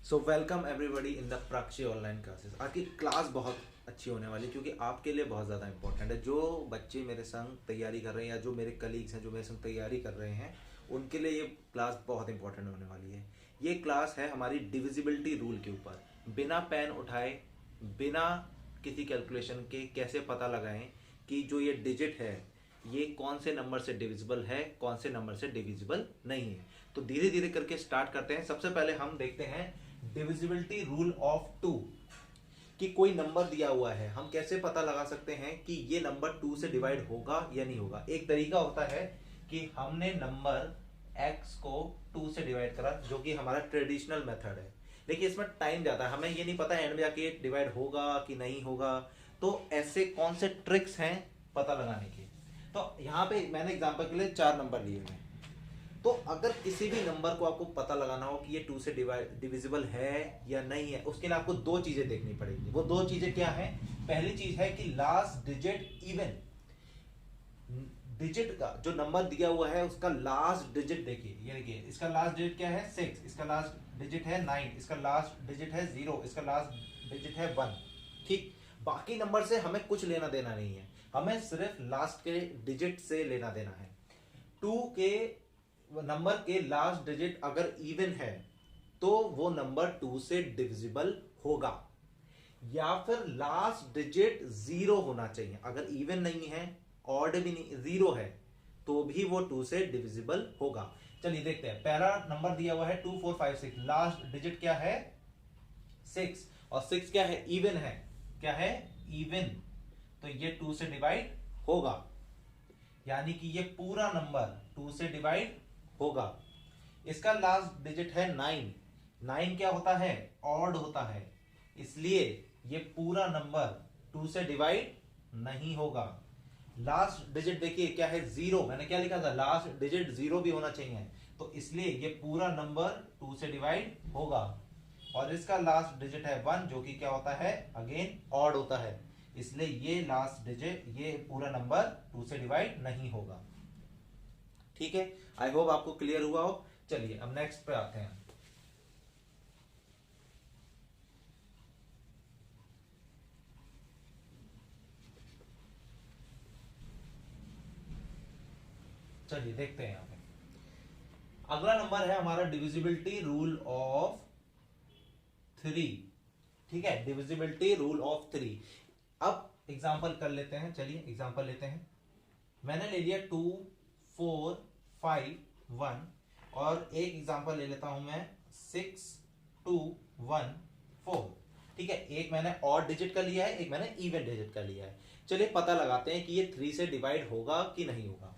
So welcome everybody in the प्राक्षी online classes. आज की class बहुत अच्छी होने वाली है क्योंकि आपके लिए बहुत ज़्यादा इंपॉर्टेंट है। जो बच्चे मेरे संग तैयारी कर रहे हैं या जो मेरे कलीग्स हैं जो मेरे संग तैयारी कर रहे हैं उनके लिए ये क्लास बहुत इंपॉर्टेंट होने वाली है। ये क्लास है हमारी डिविजिबिलिटी रूल के ऊपर। बिना पेन उठाए, बिना किसी कैलकुलेशन के कैसे पता लगाएं कि जो ये डिजिट है ये कौन से नंबर से डिविजिबल है, कौन से नंबर से डिविजिबल नहीं है। तो धीरे धीरे करके स्टार्ट करते हैं। सबसे पहले हम देखते हैं डिविजिबिलिटी रूल ऑफ टू कि कोई नंबर दिया हुआ है, हम कैसे पता लगा सकते हैं कि ये नंबर टू से डिवाइड होगा या नहीं होगा। एक तरीका होता है कि हमने नंबर x को टू से डिवाइड करा, जो कि हमारा ट्रेडिशनल मेथड है, लेकिन इसमें टाइम जाता है, हमें ये नहीं पता एंड में जाके डिवाइड होगा कि नहीं होगा। तो ऐसे कौन से ट्रिक्स हैं पता लगाने के। तो यहाँ पे मैंने एग्जांपल के लिए 4 नंबर लिए हैं। तो अगर किसी भी नंबर को आपको पता लगाना हो कि ये टू से डिविजिबल है या नहीं है, उसके लिए आपको 2 चीजें देखनी पड़ेगी। वो 2 चीजें क्या हैं? पहली चीज है कि लास्ट डिजिट इवन, डिजिट का जो नंबर दिया हुआ है उसका लास्ट डिजिट देखिए। ये देखिए, इसका लास्ट डिजिट क्या है 6, इसका लास्ट डिजिट है 9, इसका लास्ट डिजिट है 0, इसका लास्ट डिजिट है 1। ठीक, बाकी नंबर से हमें कुछ लेना देना नहीं है, हमें सिर्फ लास्ट के डिजिट से लेना देना है। 2 के नंबर के लास्ट डिजिट अगर इवन है तो वो नंबर 2 से डिविजिबल होगा, या फिर लास्ट डिजिट 0 होना चाहिए। अगर इवन नहीं है, ऑड भी नहीं, 0 है, तो भी वो 2 से डिविजिबल होगा। चलिए देखते हैं। पहला नंबर दिया हुआ है 2 4 5 6, लास्ट डिजिट क्या है 6, और 6 क्या है इवन है, क्या है इवन, तो ये 2 से डिवाइड होगा, यानी कि ये पूरा नंबर 2 से डिवाइड होगा। इसका लास्ट डिजिट है 9, 9 क्या होता है ऑड होता है, इसलिए ये पूरा नंबर 2 से डिवाइड नहीं होगा। लास्ट डिजिट देखिए क्या है 0, मैंने क्या लिखा था लास्ट डिजिट 0 भी होना चाहिए, तो इसलिए ये पूरा नंबर 2 से डिवाइड होगा। और इसका लास्ट डिजिट है 1, जो कि क्या होता है अगेन ऑड होता है, इसलिए ये लास्ट डिजिट, ये पूरा नंबर 2 से डिवाइड नहीं होगा। ठीक है, आई होप आपको क्लियर हुआ हो। चलिए अब नेक्स्ट पे आते हैं। चलिए देखते हैं यहां पे अगला नंबर है हमारा डिविजिबिलिटी रूल ऑफ 3। ठीक है, डिविजिबिलिटी रूल ऑफ 3। अब एग्जांपल कर लेते हैं, चलिए एग्जांपल लेते हैं। मैंने ले लिया 2 4 5 1, और एक एग्जांपल ले लेता हूं मैं 6 2 1 4। ठीक है, एक मैंने ऑड डिजिट का लिया है, एक मैंने इवन डिजिट का लिया है। चलिए पता लगाते हैं कि ये 3 से डिवाइड होगा कि नहीं होगा।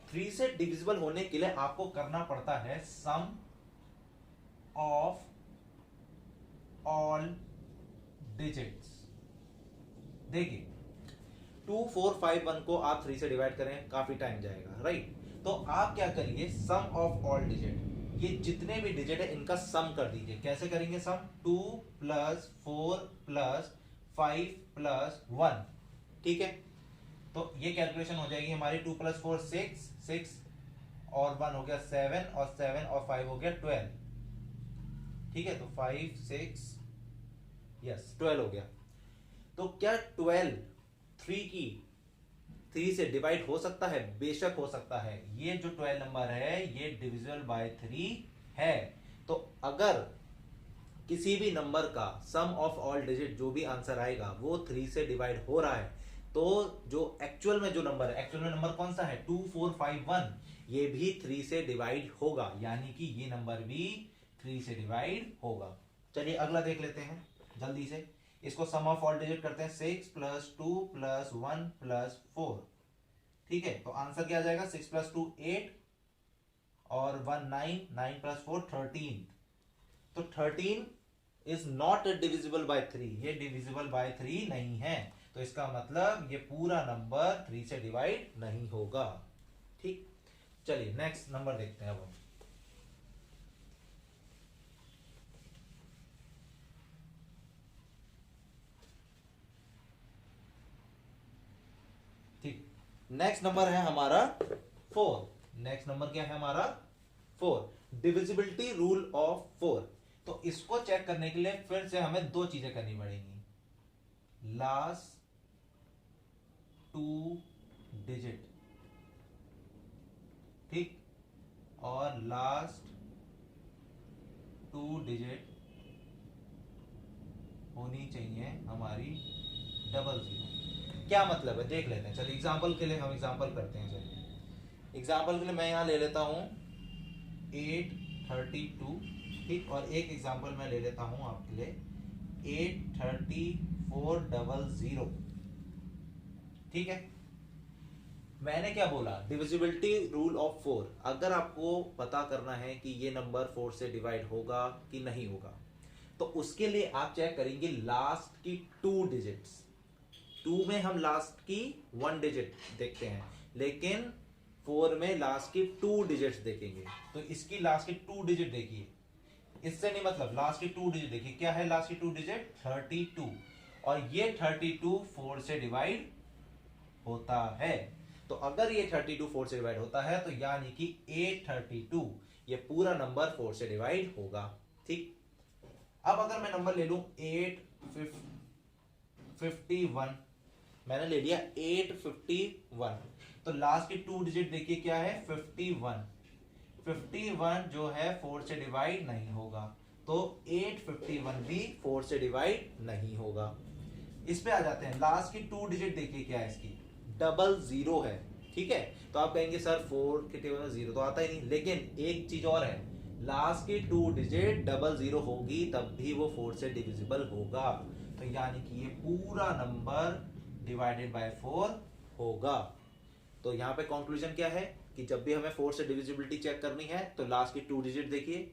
3 से डिविजिबल होने के लिए आपको करना पड़ता है सम ऑफ ऑल डिजिट्स। देखिए 2 4 5 1 को आप 3 से डिवाइड करें काफी टाइम जाएगा, राइट। तो आप क्या करिए, सम ऑफ ऑल डिजिट, ये जितने भी डिजिट है इनका सम कर दीजिए। कैसे करेंगे सम? 2 + 4 + 5 + 1। ठीक है, तो ये कैलकुलेशन हो जाएगी हमारी। 2 + 4 6, 6 और 1 हो गया 7, और 7 और 5 हो गया 12। ठीक है, तो 5 6 यस 12 हो गया। तो क्या 12 3 से डिवाइड हो सकता है? बेशक हो सकता है। ये जो 12 नंबर है ये डिविजिबल बाय 3 है। तो अगर किसी भी नंबर का सम ऑफ ऑल डिजिट जो भी आंसर आएगा वो 3 से डिवाइड हो रहा है, तो जो एक्चुअल में जो नंबर है, एक्चुअल में नंबर कौन सा है 2 4 5 1, ये भी 3 से डिवाइड होगा, यानी कि ये नंबर भी 3 से डिवाइड होगा। चलिए अगला देख लेते हैं जल्दी से। इसको सम ऑफ ऑल डिजिट करते हैं, 6 + 2 + 1 + 4। ठीक है, तो आंसर क्या आ जाएगा 6 + 2 8, और 1 9, 9 + 4 13। तो 13 इज नॉट डिविजिबल बाय 3, ये डिविजिबल बाय 3 नहीं है, तो इसका मतलब ये पूरा नंबर 3 से डिवाइड नहीं होगा। ठीक, चलिए नेक्स्ट नंबर देखते हैं अब हम। ठीक, नेक्स्ट नंबर है हमारा 4। नेक्स्ट नंबर क्या है हमारा 4। Divisibility rule of 4। तो इसको चेक करने के लिए फिर से हमें दो चीजें करनी पड़ेंगी, लास्ट 2 डिजिट, ठीक, और लास्ट 2 डिजिट होनी चाहिए हमारी डबल जीरो। क्या मतलब है देख लेते हैं, चलिए एग्जांपल के लिए हम एग्जांपल करते हैं। चलिए एग्जांपल के लिए मैं यहाँ ले लेता हूँ 832, ठीक, और एक एग्जांपल मैं ले लेता हूँ आपके लिए 83400, ठीक है। मैंने क्या बोला, डिविजिबिलिटी रूल ऑफ 4। अगर आपको पता करना है कि ये नंबर 4 से डिवाइड होगा कि नहीं होगा, तो उसके लिए आप चेक करेंगे लास्ट की 2 डिजिट्स। 2 में हम लास्ट की 1 डिजिट देखते हैं, लेकिन 4 में लास्ट की 2 डिजिट्स देखेंगे। तो इसकी लास्ट की 2 डिजिट देखिए, इससे नहीं मतलब, लास्ट की 2 डिजिट देखिए, क्या है लास्ट की 2 डिजिट 32, और ये 32 4 से डिवाइड होता है। तो अगर ये 32 4 से डिवाइड होता है तो यानी कि 832 ये पूरा नंबर 4 से डिवाइड होगा, ठीक। अब अगर मैं नंबर ले लूं 851, मैंने ले लिया 851, तो लास्ट की 2 डिजिट देखिए क्या है 51। 51 जो है 4 से डिवाइड नहीं होगा, तो 851 भी 4 से डिवाइड नहीं होगा। इस पे आ जाते हैं, लास्ट की 2 डिजिट देखिए क्या है इसकी, डबल जीरो है, ठीक है। तो आप कहेंगे सर 4 के टेबल में जीरो तो आता ही नहीं, लेकिन एक चीज और है, लास्ट की 2 डिजिट डबल जीरो होगी तब भी वो 4 से डिविजिबल होगा। तो यानी कि ये पूरा नंबर डिवाइडेड बाय 4 होगा। तो यहाँ पे कंक्लूजन क्या है कि जब भी हमें 4 से डिविजिबिलिटी चेक करनी है तो लास्ट की 2 डिजिट देखिए,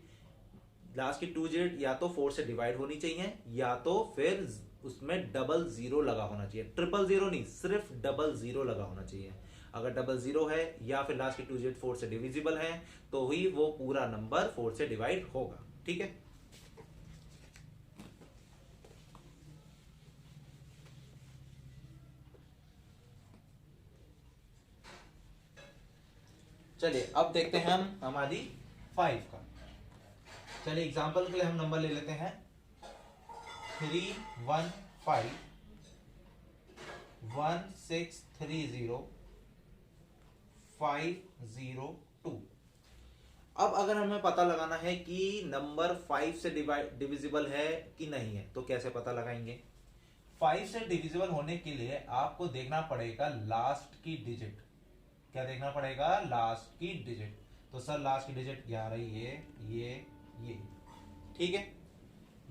लास्ट की 2 डिजिट या तो 4 से डिवाइड होनी चाहिए या तो फिर उसमें डबल जीरो लगा होना चाहिए, ट्रिपल जीरो नहीं, सिर्फ डबल जीरो लगा होना चाहिए। अगर डबल जीरो है या फिर लास्ट की 2 डिजिट 4 से डिविजिबल है तो ही वो पूरा नंबर 4 से डिवाइड होगा, ठीक है। चलिए अब देखते हैं हम हमारी 5 का। चलिए एग्जांपल के लिए हम नंबर ले लेते हैं 3151630 502। अब अगर हमें पता लगाना है कि नंबर 5 से डिविजिबल है कि नहीं है, तो कैसे पता लगाएंगे। 5 से डिविजिबल होने के लिए आपको देखना पड़ेगा लास्ट की डिजिट। क्या देखना पड़ेगा, लास्ट की डिजिट। तो सर लास्ट की डिजिट क्या आ रही है, ये, ठीक है।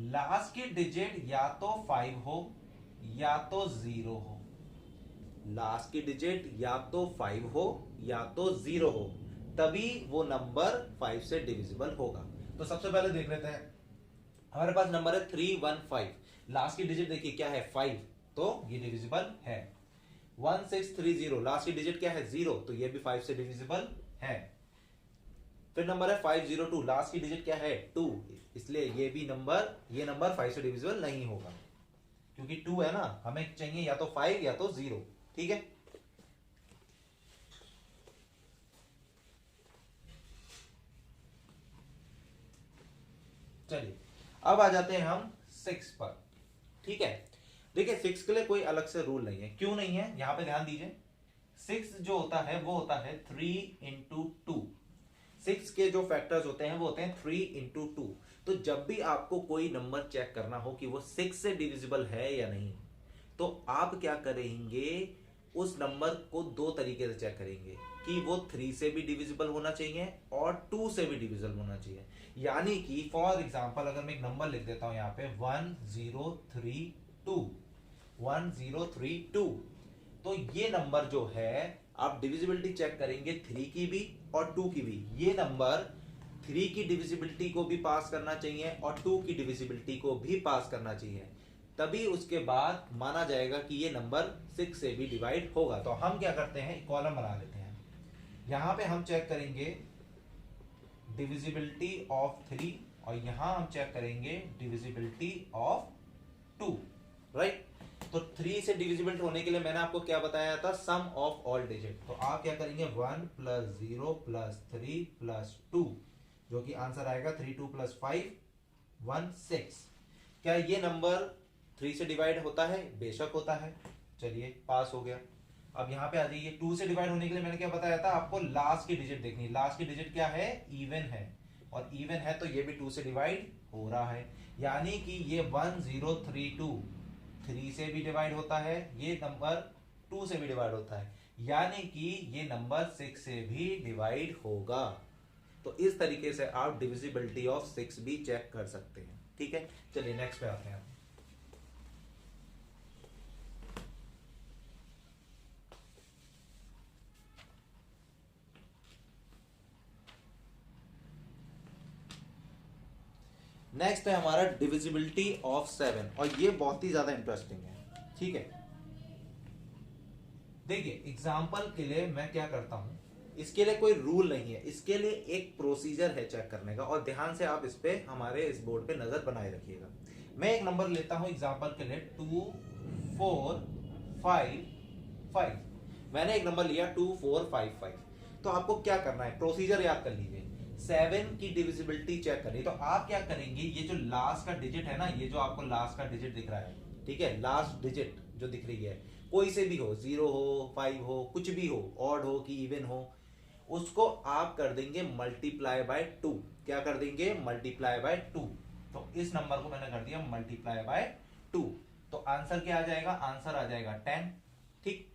लास्ट की डिजिट या तो 5 हो या तो 0 हो, लास्ट की डिजिट या तो 5 हो या तो 0 हो, तभी वो नंबर 5 से डिविजिबल होगा। तो सबसे पहले देख लेते हैं, हमारे पास नंबर है 315, लास्ट की डिजिट देखिए क्या है 5, तो ये डिविजिबल है। 1630, लास्ट की डिजिट क्या है 0, तो ये भी 5 से डिविजिबल है। फिर नंबर है 502, लास्ट की डिजिट क्या है 2, इसलिए ये नंबर 5 से डिविजिबल नहीं होगा, क्योंकि 2 है ना, हमें चाहिए या तो 5 या तो 0, ठीक है। चलिए अब आ जाते हैं हम 6 पर, ठीक है। देखिए 6 के लिए कोई अलग से रूल नहीं है, क्यों नहीं है, यहां पे ध्यान दीजिए। 6 जो होता है वो होता है 3 इंटू 2। 6 के जो फैक्टर्स होते हैं वो होते हैं 3 इंटू 2। तो जब भी आपको कोई नंबर चेक करना हो कि वो 6 से डिविजिबल है या नहीं, तो आप क्या करेंगे, उस नंबर को दो तरीके से चेक करेंगे कि वो 3 से भी डिविजिबल होना चाहिए और 2 से भी डिविजिबल होना चाहिए। यानी कि फॉर एग्जांपल अगर मैं एक नंबर लिख देता हूं यहाँ पे 1032, तो ये नंबर जो है आप डिविजिबिलिटी चेक करेंगे 3 की भी और 2 की भी। ये नंबर 3 की डिविजिबिलिटी को भी पास करना चाहिए और 2 की डिविजिबिलिटी को भी पास करना चाहिए, तभी उसके बाद माना जाएगा कि ये नंबर 6 से भी डिवाइड होगा। तो हम क्या करते हैं, कॉलम बना लेते हैं, यहां पे हम चेक करेंगे डिविजिबिलिटी ऑफ 3 और यहां हम चेक करेंगे डिविजिबिलिटी ऑफ 2, राइट। तो 3 से डिविजिबल होने के लिए मैंने आपको क्या बताया था, सम ऑफ ऑल डिजिट। तो आप क्या करेंगे 1 + 0 + 3 + 2, जो कि आंसर आएगा 3 2 + 5 16। क्या ये नंबर 3 से डिवाइड होता है? बेशक होता है। चलिए पास हो गया। अब यहाँ पे आ जाइए, 2 से डिवाइड होने के लिए मैंने क्या बताया था आपको? लास्ट की डिजिट देखनी। लास्ट की डिजिट क्या है? इवन है, और इवन है तो ये भी 2 से डिवाइड हो रहा है, यानी कि ये 1032 3 से भी डिवाइड होता है, ये नंबर 2 से भी डिवाइड होता है, यानी कि ये नंबर 6 से भी डिवाइड होगा। तो इस तरीके से आप डिविजिबिलिटी ऑफ 6 भी चेक कर सकते हैं। ठीक है, चलिए नेक्स्ट पे आते हैं। नेक्स्ट है हमारा डिविजिबिलिटी ऑफ 7, और ये बहुत ही ज्यादा इंटरेस्टिंग है। ठीक है, देखिए एग्जाम्पल के लिए मैं क्या करता हूं, इसके लिए कोई रूल नहीं है, इसके लिए एक प्रोसीजर है चेक करने का, और ध्यान से आप इस पे हमारे इस बोर्ड पे नजर बनाए रखिएगा। मैं एक नंबर लेता हूं एग्जाम्पल के लिए 2 4 5 5। मैंने एक नंबर लिया 2 4 5 5। तो आपको क्या करना है, प्रोसीजर याद कर लीजिए। 7 की डिविजिबिलिटी चेक करनी, तो आप क्या करेंगे, ये जो लास्ट का डिजिट है ना, ये जो आपको लास्ट का डिजिट दिख रहा है, ठीक है, लास्ट डिजिट जो दिख रही है, कोई से भी हो, 0 हो 5 हो, कुछ भी हो, ऑड हो कि इवन हो, उसको आप कर देंगे मल्टीप्लाई बाय 2। क्या कर देंगे? Multiply by 2। तो इस नंबर को मैंने कर दिया मल्टीप्लाई बाय 2। तो आंसर क्या आ जाएगा? आंसर आ जाएगा 10। ठीक,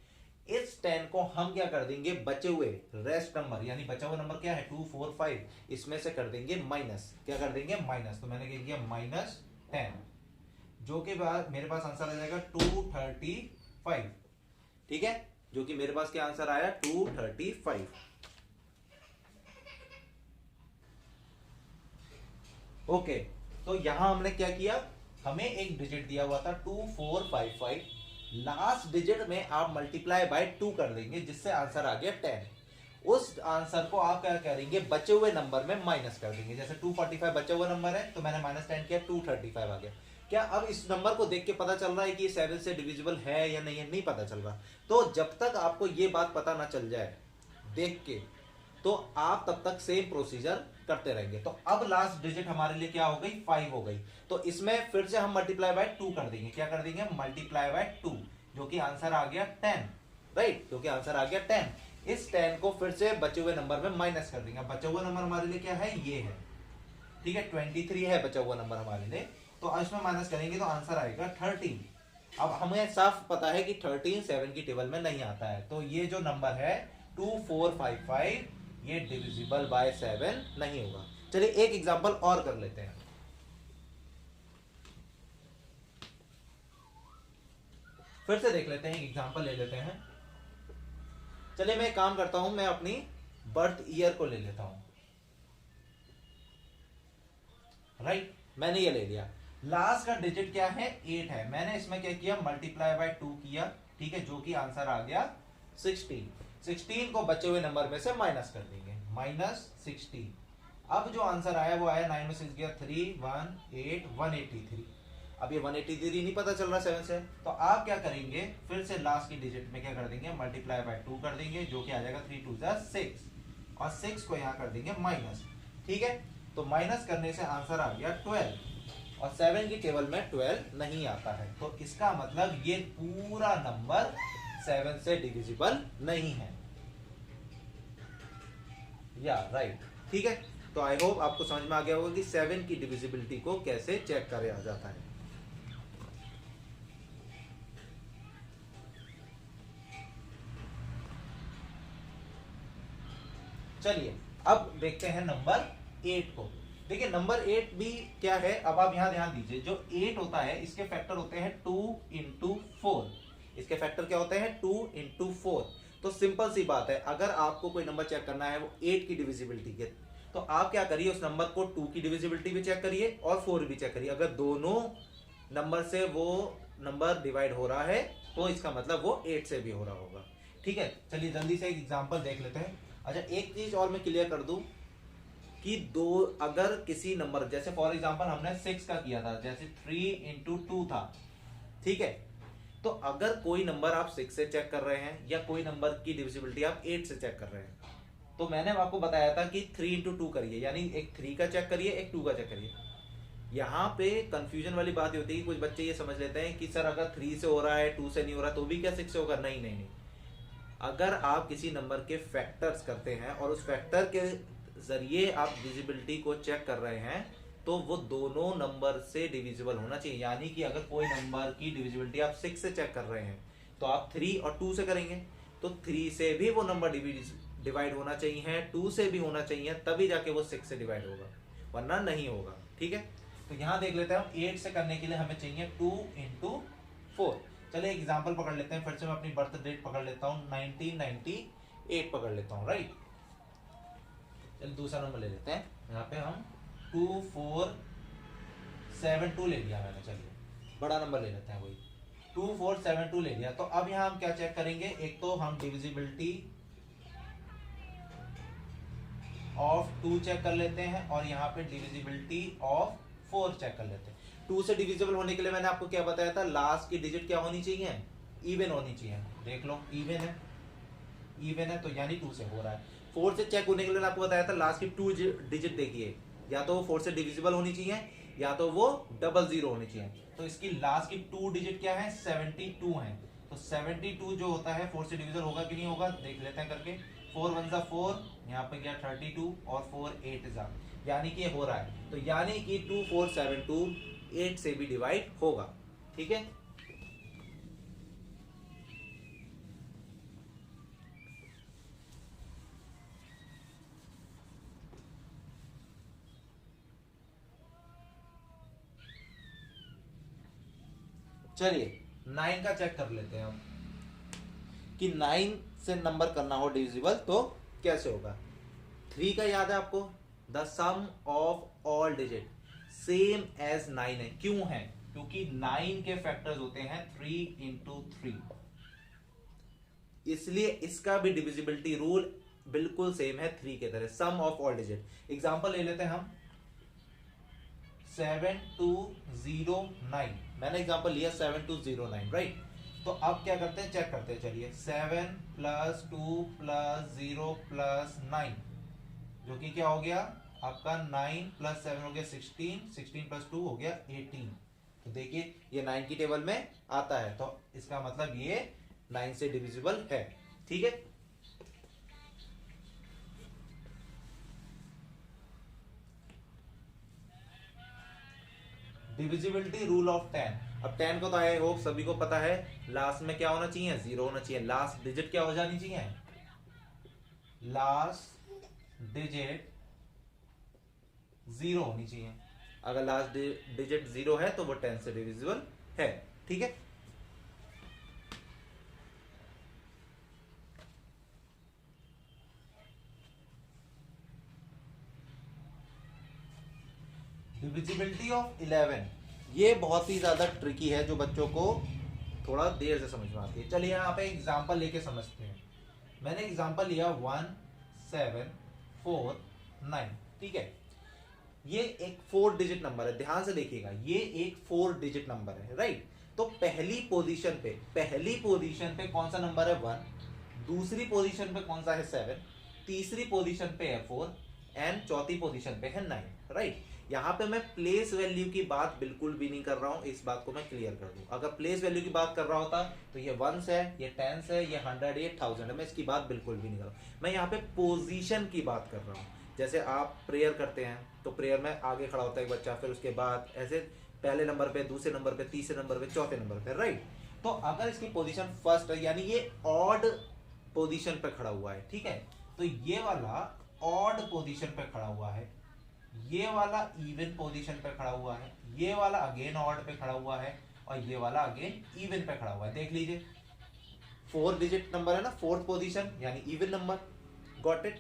इस 10 को हम क्या कर देंगे, बचे हुए रेस्ट नंबर, यानी बचा हुआ नंबर क्या है 2 4 5, इसमें से कर देंगे माइनस। क्या कर देंगे? माइनस। तो मैंने कह दिया -10, जो कि बाद मेरे पास आंसर आ जाएगा 235। ठीक है, जो कि मेरे पास क्या आंसर आया? 235। ओके, तो यहां हमने क्या किया, हमें एक डिजिट दिया हुआ था 2455, लास्ट डिजिट में आप मल्टीप्लाई बाय 2 कर देंगे, जिससे आंसर आ गया 10। उस आंसर को आप क्या करेंगे, बचे हुए नंबर में माइनस कर देंगे। जैसे 245 बचा हुआ नंबर है, तो मैंने -10 किया, 235 आ गया। क्या अब इस नंबर को देख के पता चल रहा है कि ये 7 से डिविजिबल है या नहीं है? नहीं पता चल रहा। तो जब तक आपको ये बात पता ना चल जाए देख के, तो आप तब तक सेम प्रोसीजर करते रहेंगे। तो अब लास्ट डिजिट हमारे लिए क्या हो गई? 5 हो गई। तो इसमें फिर से हम मल्टीप्लाई बाय 2 कर देंगे। क्या कर देंगे? मल्टीप्लाई बाय 2, जो कि आंसर आ गया 10। राइट, क्योंकि आंसर आ गया 10। इस 10 को फिर से बचे हुए नंबर में माइनस कर देंगे। बचा हुआ नंबर हमारे लिए क्या है? ये है। ठीक है, 23 है बचा हुआ नंबर हमारे लिए, तो इसमें माइनस करेंगे तो आंसर आएगा 13। अब हमें साफ पता है कि 13 7 की टेबल में नहीं आता है, तो ये जो नंबर है 2455, ये डिविजिबल बाय 7 नहीं होगा। चलिए एक एग्जांपल और कर लेते हैं। फिर से देख लेते हैं, एग्जांपल ले लेते हैं। चलिए मैं एक काम करता हूं, मैं अपनी बर्थ ईयर को ले लेता हूं। राइट, मैंने ये ले लिया। लास्ट का डिजिट क्या है? 8 है। मैंने इसमें क्या किया? मल्टीप्लाई बाय 2 किया। ठीक है, जो कि आंसर आ गया 16। 16 को बचे हुए नंबर में से माइनस कर देंगे, -16। अब जो आंसर आया वो आया 9 में 6 गया 3 1 8 183। अब ये 183 नहीं पता चल रहा 7 से, तो आप क्या करेंगे, फिर से लास्ट की डिजिट में क्या कर देंगे? मल्टीप्लाई बाय 2 कर देंगे, जो कि आ जाएगा 3 2 6, और 6 को यहां कर देंगे माइनस। ठीक है, तो माइनस करने से आंसर आ गया 12, और 7 की टेबल में 12 नहीं आता है। तो इसका मतलब ये पूरा नंबर 7 से डिविजिबल नहीं है। या राइट, ठीक है। तो आई होप आपको समझ में आ गया होगा कि 7 की डिविजिबिलिटी को कैसे चेक किया जाता है। चलिए अब देखते हैं नंबर 8 को। देखिए नंबर 8 भी क्या है, अब आप यहां ध्यान दीजिए। जो 8 होता है इसके फैक्टर होते हैं 2 इंटू 4। इसके फैक्टर क्या होते हैं? 2 इंटू 4। तो सिंपल सी बात है, अगर आपको कोई नंबर चेक करना है वो 8 की डिविजिबिलिटी के, तो आप क्या करिए, उस नंबर को 2 की डिविजिबिलिटी भी चेक करिए और 4 भी चेक करिए। अगर दोनों नंबर से वो नंबर डिवाइड हो रहा है तो इसका मतलब वो 8 से भी हो रहा होगा। ठीक है, चलिए जल्दी से एक एग्जांपल देख लेते हैं। अच्छा, एक चीज और मैं क्लियर कर दूं कि अगर किसी नंबर, जैसे फॉर एग्जांपल हमने 6 का किया था, जैसे 3 इंटू 2 था, ठीक है, तो अगर कोई नंबर आप 6 से चेक कर रहे हैं या कोई नंबर की डिविजिबिलिटी आप 8 से चेक कर रहे हैं, तो मैंने आपको बताया था कि 3 इंटू 2 करिए, यानी एक 3 का चेक करिए, एक 2 का चेक करिए। यहाँ पे कंफ्यूजन वाली बात ये होती है कि कुछ बच्चे ये समझ लेते हैं कि सर अगर 3 से हो रहा है 2 से नहीं हो रहा तो भी क्या 6 से होगा। नहीं नहीं नहीं, अगर आप किसी नंबर के फैक्टर्स करते हैं और उस फैक्टर के जरिए आप डिविजिबिलिटी को चेक कर रहे हैं तो वो दोनों नंबर से डिविजिबल होना चाहिए। यानी कि अगर कोई नंबर की डिविजिबिलिटी आप 6 से चेक कर रहे हैं तो आप 3 और 2 से करेंगे, तो 3 से भी वो नंबर डिवाइड होना चाहिए, 2 से भी होना चाहिए, तभी जाके वो 6 से डिवाइड होगा, वरना नहीं होगा। ठीक है, तो यहां देख लेते हैं हम 8 से करने के लिए हमें चाहिए 2 इंटू 4। चलिए एग्जाम्पल पकड़ लेते हैं, फिर से मैं अपनी बर्थ डेट पकड़ लेता हूँ, 1998 पकड़ लेता हूँ, राइट। चलिए दूसरा नंबर ले लेते हैं, यहाँ पे हम 2472 ले लिया मैंने। चलिए बड़ा नंबर ले लेते हैं, वही 2472 ले लिया। तो अब यहाँ हम क्या चेक करेंगे, एक तो हम डिविजिबिलिटी ऑफ 2 चेक कर लेते हैं और यहाँ पे डिविजिबिलिटी ऑफ 4 चेक कर लेते हैं। 2 से डिविजिबल होने के लिए मैंने आपको क्या बताया था, लास्ट की डिजिट क्या होनी चाहिए, इवन होनी चाहिए। देख लो इवन है तो यानी 2 से हो रहा है। 4 से चेक होने के लिए आपको बताया था लास्ट की 2 डिजिट देखिए, या तो वो 4 से डिविजिबल होनी चाहिए या तो वो 00 होनी चाहिए। तो इसकी लास्ट की 2 डिजिट क्या है, 72 है। तो 72 जो होता है 4 से डिविजिबल होगा कि नहीं होगा, देख लेते हैं करके। 4 1 जा 4, यहाँ पे क्या 32 और 4 8 जा, यानी कि ये हो रहा है। तो यानी कि 2472 8 से भी डिवाइड होगा। ठीक है, चलिए 9 का चेक कर लेते हैं हम कि 9 से नंबर करना हो डिविजिबल तो कैसे होगा। 3 का याद है आपको, the sum of all digit same as 9 है। क्यों है, क्योंकि 9 के फैक्टर्स होते हैं 3 इंटू 3, इसलिए इसका भी डिविजिबिलिटी रूल बिल्कुल सेम है 3 के तरह, सम ऑफ ऑल डिजिट। एग्जांपल ले लेते हैं हम 7209, मैंने एग्जांपल लिया 7209, राइट। तो अब क्या करते हैं, चेक करते हैं। चलिए 7 प्लस 2 प्लस 0 प्लस 9, जो कि क्या हो गया आपका 9 प्लस 7 हो गया 16, 16 प्लस 2 हो गया 18। तो देखिए ये 9 की टेबल में आता है, तो इसका मतलब ये 9 से डिविजिबल है। ठीक है, डिविजिबिलिटी रूल ऑफ 10। अब 10 को तो आई होप सभी को पता है, लास्ट में क्या होना चाहिए, 0 होना चाहिए। लास्ट डिजिट क्या हो जानी चाहिए, लास्ट डिजिट 0 होनी चाहिए। अगर लास्ट डिजिट 0 है तो वो 10 से डिविजिबल है। ठीक है, डिविजिबिलिटी ऑफ 11, ये बहुत ही ज्यादा ट्रिकी है जो बच्चों को थोड़ा देर से समझ में आती है। चलिए यहाँ पे एग्जांपल लेके समझते हैं। मैंने एग्जांपल लिया 1749, ठीक है। ये एक 4 डिजिट नंबर है, ध्यान से देखिएगा, ये एक 4 डिजिट नंबर है, राइट। तो पहली पोजीशन पे कौन सा नंबर है 1, दूसरी पोजीशन पे कौन सा है 7, तीसरी पोजीशन पे है 4 एंड चौथी पोजीशन पे है 9, राइट। यहाँ पे मैं प्लेस वैल्यू की बात बिल्कुल भी नहीं कर रहा हूँ, इस बात को मैं क्लियर कर दूं। अगर प्लेस वैल्यू की बात कर रहा होता तो ये 1 है, ये 10 है, ये 100, ये 1000 है, मैं इसकी बात बिल्कुल भी नहीं कर रहा हूँ। मैं यहाँ पे पोजीशन की बात कर रहा हूँ। जैसे आप प्रेयर करते हैं तो प्रेयर में आगे खड़ा होता है एक बच्चा, फिर उसके बाद ऐसे पहले नंबर पे, दूसरे नंबर पे, तीसरे नंबर पे, चौथे नंबर पे, राइट। तो अगर इसकी पोजीशन फर्स्ट है यानी ये ऑड पोजीशन पे खड़ा हुआ है, ठीक है। तो ये वाला ऑड पोजीशन पे खड़ा हुआ है, ये वाला इवन पोजीशन पे खड़ा हुआ है, ये वाला अगेन ऑड पे खड़ा हुआ है और ये वाला अगेन इवन पे खड़ा हुआ है। देख लीजिए 4 डिजिट नंबर है ना, 4th पोजीशन यानी इवन नंबर, गॉट इट।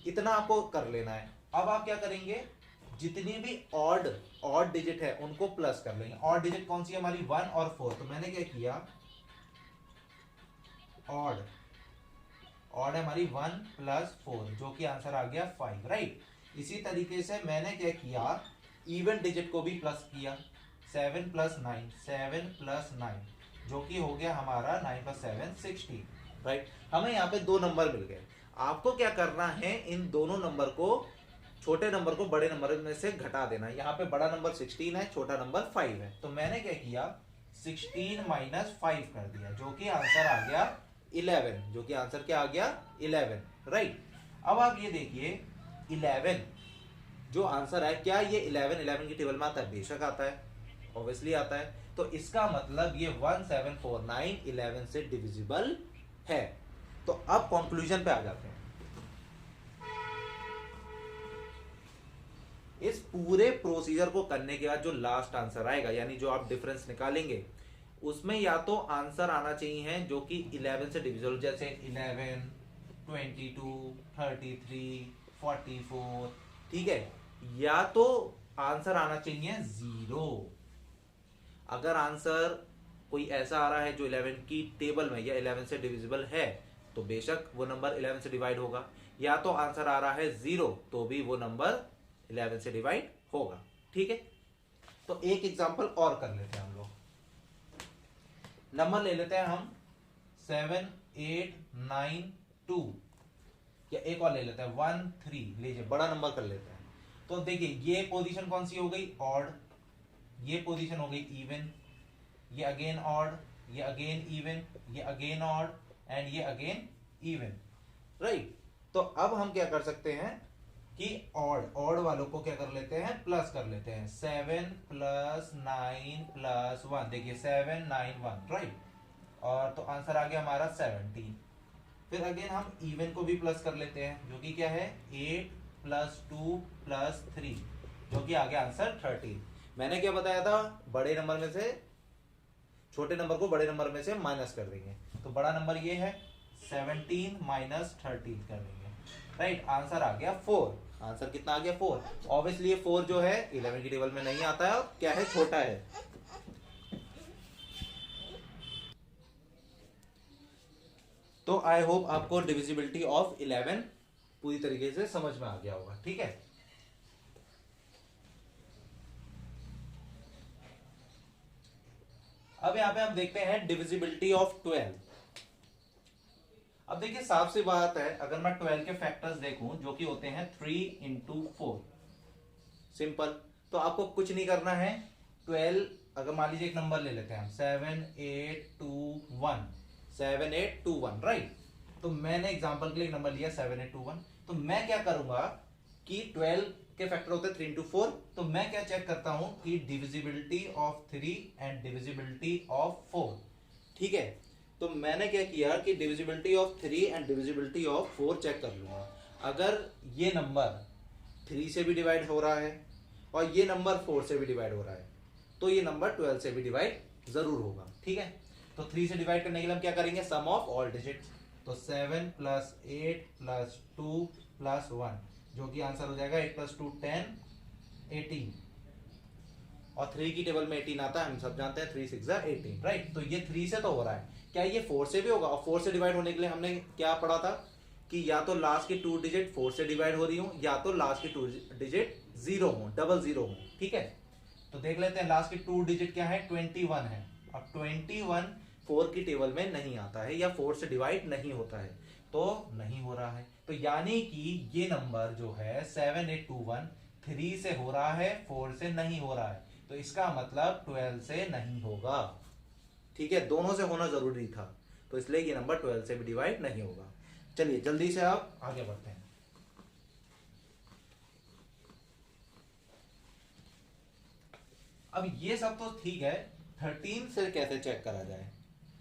इतना आपको कर लेना है। अब आप क्या करेंगे, जितनी भी ऑड डिजिट है उनको प्लस कर लेंगे। ऑड डिजिट कौन सी है हमारी 1 और 4, तो मैंने क्या किया, ऑड है हमारी 1 प्लस 4, जो कि आंसर आ गया 5, राइट। इसी तरीके से मैंने क्या किया, इवन डिजिट को भी प्लस किया, 7 प्लस 9, 7 प्लस 9, जो कि हो गया हमारा 9 प्लस 7 16, राइट। हमें यहाँ पे 2 नंबर मिल गए। आपको क्या करना है, इन दोनों नंबर को छोटे नंबर को बड़े नंबर में से घटा देना। यहाँ पे बड़ा नंबर 16 है, छोटा नंबर 5 है, तो मैंने क्या किया 16 माइनस 5 कर दिया, जो कि आंसर आ गया 11, जो कि आंसर क्या आ गया 11, राइट। अब आप ये देखिए 11 जो आंसर है, क्या ये 11 की टेबल में आता है? बेशक आता है, ऑब्वियसली आता है। तो इसका मतलब ये 1749 11 से डिविजिबल है। तो अब कंक्लूजन पे आ जाते हैं। इस पूरे प्रोसीजर को करने के बाद जो लास्ट आंसर आएगा, यानी जो आप डिफरेंस निकालेंगे, उसमें या तो आंसर आना चाहिए जो कि 11 से डिविजिबल, जैसे 11, 22, 33, 44, ठीक है, या तो आंसर आना चाहिए 0। अगर आंसर कोई ऐसा आ रहा है जो 11 की टेबल में या 11 से डिविजिबल है, तो बेशक वो नंबर 11 से डिवाइड होगा, या तो आंसर आ रहा है 0, तो भी वो नंबर 11 से डिवाइड होगा, ठीक है। तो एक एग्जांपल और कर लेते हैं हम लोग। नंबर ले लेते हैं हम 7, 8, 9, 2, या एक और ले लेते हैं 1, 3, लीजिए बड़ा नंबर कर लेते हैं। तो देखिए ये पोजीशन कौन सी हो गई? ऑड। ये पोजीशन हो गई इवन, ये अगेन ऑड, ये अगेन इवन, ये अगेन ऑड, एंड ये अगेन इवन, राइट। तो अब हम क्या कर सकते हैं कि ऑड वालों को क्या कर लेते हैं? प्लस कर लेते हैं। 7 प्लस 9 प्लस 1, देखिए 7, 9, 1, राइट। और तो आंसर आ गया हमारा 17। फिर अगेन हम इवन को भी प्लस कर लेते हैं, जो कि क्या है 8 प्लस 2 प्लस 3, जो कि आ गया आंसर 13। मैंने क्या बताया था? बड़े नंबर में से छोटे नंबर को बड़े नंबर में से माइनस कर देंगे। तो बड़ा नंबर ये है 17 माइनस 13 कर देंगे, राइट। आंसर आ गया 4। आंसर कितना आ गया? 4। ऑब्वियसली ये 4 जो है 11 की टेबल में नहीं आता है, और क्या है? छोटा है। तो आई होप आपको डिविजिबिलिटी ऑफ 11 पूरी तरीके से समझ में आ गया होगा, ठीक है। अब यहां पे हम देखते हैं डिविजिबिलिटी ऑफ 12। अब देखिए साफ सी बात है, अगर मैं 12 के फैक्टर्स देखूं जो कि होते हैं 3 इंटू 4, सिंपल। तो आपको कुछ नहीं करना है। 12, अगर मान लीजिए एक नंबर ले लेते हैं हम 7, 8, 2, 1, 7, 8, 2, 1, राइट। तो मैंने एग्जांपल के लिए एक नंबर लिया 7, 8, 2, 1। तो मैं क्या करूंगा कि 12 के फैक्टर होते हैं 3 इंटू 4, तो मैं क्या चेक करता हूं कि divisibility of 3 and divisibility of 4, ठीक है। तो मैंने क्या किया कि divisibility of 3 and divisibility of 4 check कर लूंगा। अगर ये नंबर 3 से भी डिवाइड हो रहा है और ये नंबर 4 से भी डिवाइड हो रहा है, तो ये नंबर 12 से भी डिवाइड जरूर होगा, ठीक है। तो 3 से डिवाइड करने के लिए हम क्या करेंगे? सम ऑफ ऑल डिजिट्स। तो 7 प्लस 8 प्लस 2 प्लस 1, जो कि आंसर हो जाएगा 8 प्लस 2 10, 18। और 3 की टेबल में 18 आता है, हम सब जानते हैं 3 6 18, राइट। तो ये 3 से तो हो रहा है, क्या ये 4 से भी होगा? और 4 से डिवाइड होने के लिए हमने क्या पढ़ा था कि या तो लास्ट की 2 डिजिट 4 से डिवाइड हो रही हो, या तो लास्ट की 2 डिजिट 0 हो, डबल 0 हो, ठीक है। तो देख लेते हैं लास्ट की 2 डिजिट क्या है? 21 है। अब 21 4 की टेबल में नहीं आता है, या 4 से डिवाइड नहीं होता है, तो नहीं हो रहा है। तो यानी कि ये नंबर जो है 7821 3 से हो रहा है, 4 से नहीं हो रहा है, तो इसका मतलब 12 से नहीं होगा, ठीक है। दोनों से होना जरूरी था, तो इसलिए ये नंबर 12 से भी डिवाइड नहीं होगा। चलिए जल्दी से आप आगे बढ़ते हैं। अब ये सब तो ठीक है, 13 से कैसे चेक करा जाए?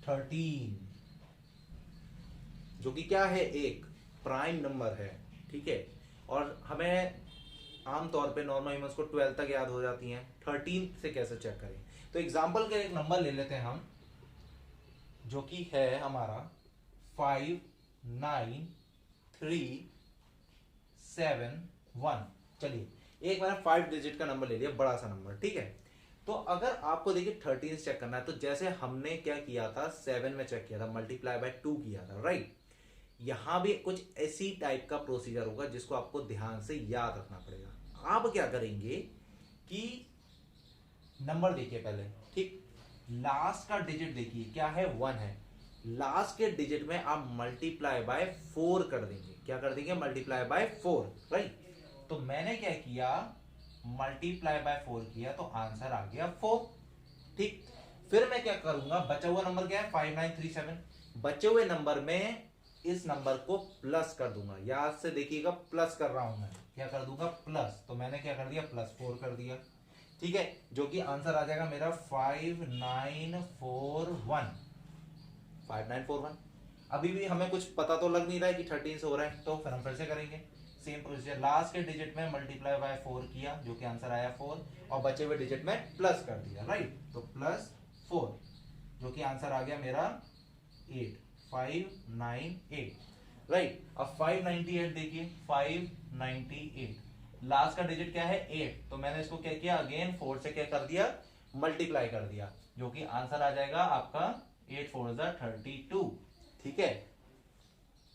13 जो कि क्या है? एक प्राइम नंबर है, ठीक है। और हमें आमतौर पे नॉर्मल ह्यूमंस को 12 तक याद हो जाती हैं, 13 से कैसे चेक करें? तो एग्जांपल के एक नंबर ले लेते हैं हम, जो कि है हमारा 5, 9, 3, 7, 1। चलिए एक मैंने 5 डिजिट का नंबर ले लिया, बड़ा सा नंबर, ठीक है। तो अगर आपको देखिए 13 चेक करना है, तो जैसे हमने क्या किया था 7 में चेक किया था, मल्टीप्लाई बाय 2 किया था, राइट। यहां भी कुछ ऐसी टाइप का प्रोसीजर होगा जिसको आपको ध्यान से याद रखना पड़ेगा। आप क्या करेंगे कि नंबर देखिए पहले, ठीक, लास्ट का डिजिट देखिए क्या है? 1 है। लास्ट के डिजिट में आप मल्टीप्लाई बाय 4 कर देंगे। क्या कर देंगे? Multiply by 4, right. तो मैंने क्या किया, मल्टीप्लाई बाय 4 किया तो आंसर आ गया 4। ठीक, फिर मैं क्या करूंगा, बचा हुआ नंबर क्या है 5937, बचे हुए नंबर में इस नंबर को प्लस कर दूंगा। याद से देखिएगा, प्लस कर रहा हूं मैं, क्या कर दूंगा प्लस, तो मैंने क्या कर दिया +4 कर दिया। ठीक है, जो कि आंसर आ जाएगा मेरा 5941। अभी भी हमें कुछ पता तो लग नहीं रहा है कि 13 से हो रहा है, तो फिर हम फिर से करेंगे सेम प्रोसीजर। लास्ट के डिजिट में मल्टीप्लाई बाय 4 किया, जो कि आंसर आया 4, और बचे हुए डिजिट में प्लस कर दिया, राइट। तो +4, जो कि आंसर आ गया मेरा 8, 598, राइट। अब 598 देखिए, 598 लास्ट का डिजिट क्या है 8, तो मैंने इसको क्या किया, अगेन 4 से क्या कर दिया, मल्टीप्लाई कर दिया, जो कि आंसर आ जाएगा आपका 8 4 32। ठीक है,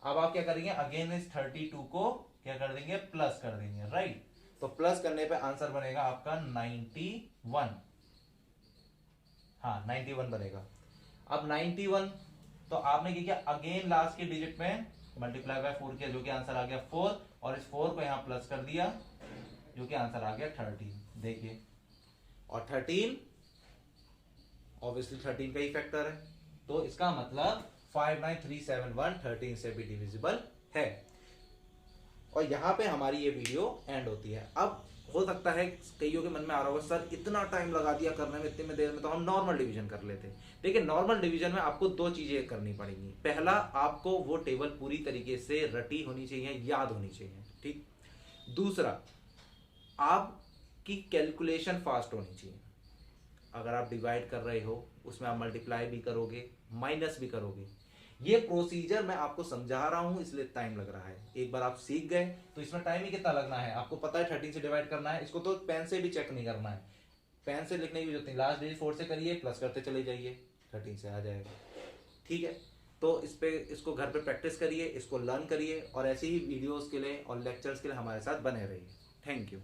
अब आप क्या करेंगे, अगेन इस 32 को क्या कर देंगे, प्लस कर देंगे, राइट। तो प्लस करने पे आंसर बनेगा आपका 91, हाँ 91 बनेगा। अब 91, तो आपने क्या किया, अगेन लास्ट के डिजिट में मल्टीप्लाई बाय 4 किया, जो कि आंसर आ गया 4, और इस 4 को यहां प्लस कर दिया, जो कि आंसर आ गया 13। देखिए, और 13 ऑब्वियसली 13 का ही फैक्टर है, तो इसका मतलब 59371 13 से भी डिविजिबल है। और यहां पे हमारी ये वीडियो एंड होती है। अब हो सकता है कईयों के मन में आ रहा होगा, सर इतना टाइम लगा दिया करने में, इतने में देर में तो हम नॉर्मल डिवीजन कर लेते। देखिए, नॉर्मल डिवीजन में आपको 2 चीजें करनी पड़ेंगी। पहला, आपको वो टेबल पूरी तरीके से रटी होनी चाहिए, याद होनी चाहिए, ठीक। दूसरा, आपकी कैलकुलेशन फास्ट होनी चाहिए। अगर आप डिवाइड कर रहे हो, उसमें आप मल्टीप्लाई भी करोगे, माइनस भी करोगे। ये प्रोसीजर मैं आपको समझा रहा हूं, इसलिए टाइम लग रहा है। एक बार आप सीख गए तो इसमें टाइम ही कितना लगना है, आपको पता है 13 से डिवाइड करना है, इसको तो पेन से भी चेक नहीं करना है, पेन से लिखने की जरूरत नहीं, लास्ट डिजिट 4 से करिए, प्लस करते चले जाइए, 13 से आ जाएगा। ठीक है, तो इसको घर पे प्रैक्टिस करिए, इसको लर्न करिए, और ऐसी ही वीडियोस के लिए और लेक्चर्स के लिए हमारे साथ बने रहिए। Thank you.